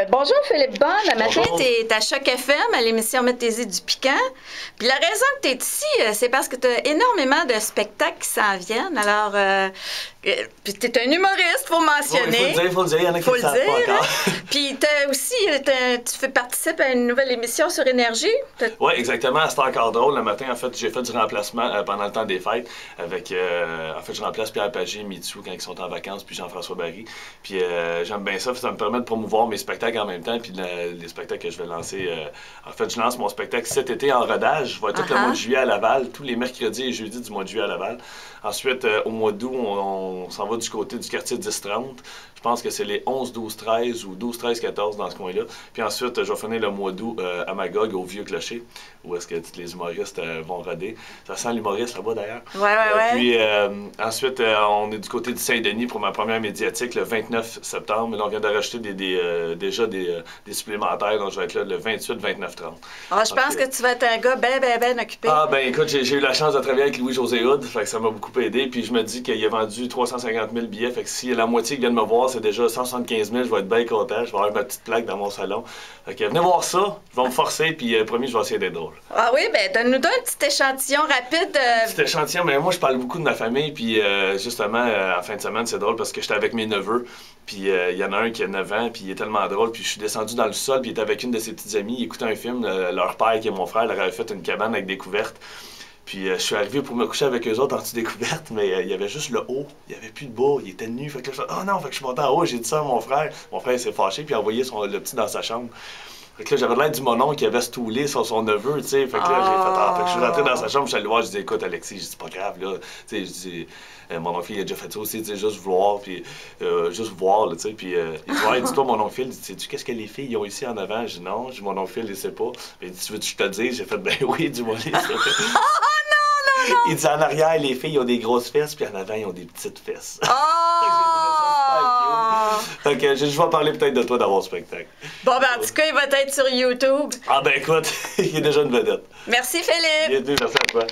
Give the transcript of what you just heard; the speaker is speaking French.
Bonjour Philippe Bonne, le matin Bonjour. tu es à Choc FM à l'émission Mettez-y du piquant. Puis la raison que tu es ici, c'est parce que tu as énormément de spectacles qui s'en viennent. Alors, puis tu es un humoriste, faut mentionner. Il faut le dire, il y en a qui Faut ne le savent dire, pas encore. hein? Puis aussi, tu participes à une nouvelle émission sur Énergie. Oui, exactement. C'était encore drôle. Le matin, en fait, j'ai fait du remplacement pendant le temps des fêtes avec. En fait, je remplace Pierre Pagé, Mitsou quand ils sont en vacances, puis Jean-François Barry. Puis j'aime bien ça. Ça me permet de promouvoir mes spectacles en même temps, puis les spectacles que je vais lancer. En fait, je lance mon spectacle cet été en rodage. Je vais être tout le mois de juillet à Laval, tous les mercredis et jeudis du mois de juillet à Laval. Ensuite, au mois d'août, on s'en va du côté du quartier 10-30. Je pense que c'est les 11, 12, 13 ou 12, 13, 14 dans ce coin-là. Puis ensuite, je vais finir le mois d'août à Magog, au Vieux Clocher, où est-ce que tous les humoristes vont roder. Ça sent l'humoriste là-bas d'ailleurs. Ouais. Puis ensuite, on est du côté de Saint-Denis pour ma première médiatique le 29 septembre. Là, on vient de rajouter déjà des supplémentaires, donc je vais être là le 28, 29, 30. Alors, je pense que tu vas être un gars ben occupé. Ah, ben écoute, j'ai eu la chance de travailler avec Louis-José Hood, fait que ça m'a beaucoup aidé. Puis je me dis qu'il a vendu 350 000 billets, fait que si la moitié qui vient de me voir, c'est déjà 175 000, je vais être bien content. Je vais avoir ma petite plaque dans mon salon. Fait que venez voir ça, je vais me forcer, puis promis, je vais essayer d'être drôle. Ah oui, ben donne-nous donc un petit échantillon rapide. Petit échantillon, mais moi, je parle beaucoup de ma famille, puis justement, en fin de semaine, c'est drôle parce que j'étais avec mes neveux, puis il y en a un qui a 9 ans, puis il est tellement drôle, puis je suis descendu dans le sol, puis il était avec une de ses petites amies, il écoutait un film, leur père, qui est mon frère, leur avait fait une cabane avec des couvertes. Puis je suis arrivé pour me coucher avec eux autres en dessous des couvertes, mais il y avait juste le haut, il n'y avait plus de bas, il était nu. Fait que là, je fais, oh non, fait que je suis monté en haut, j'ai dit ça à mon frère. Mon frère s'est fâché, puis il a envoyé le petit dans sa chambre. Fait que là, j'avais l'air du monon qui avait stoulé sur son neveu, tu sais. Fait que là, j'ai fait, fait que je suis rentré dans sa chambre, je suis allé le voir, je dis, écoute, Alexis, je dis, pas grave, là. Tu sais, je dis, mon oncle, il a déjà fait ça aussi, tu sais, juste vouloir, puis juste voir, là, tu sais. Puis il dit, ouais, dis-toi, mon oncle, sais-tu qu'est-ce que les filles ont ici en avant? Je dis, non, je dis, mon oncle, il sait pas. Il dit, tu veux que je te le dise? J'ai fait, ben oui, dis-moi, s'il te plaît. Il dit en arrière, les filles ont des grosses fesses, puis en avant, ils ont des petites fesses. Fait que je vais parler peut-être de toi dans mon spectacle. Bon, ben en tout cas, il va être sur YouTube. Ah ben écoute, il est déjà une vedette. Merci Philippe. Merci à toi.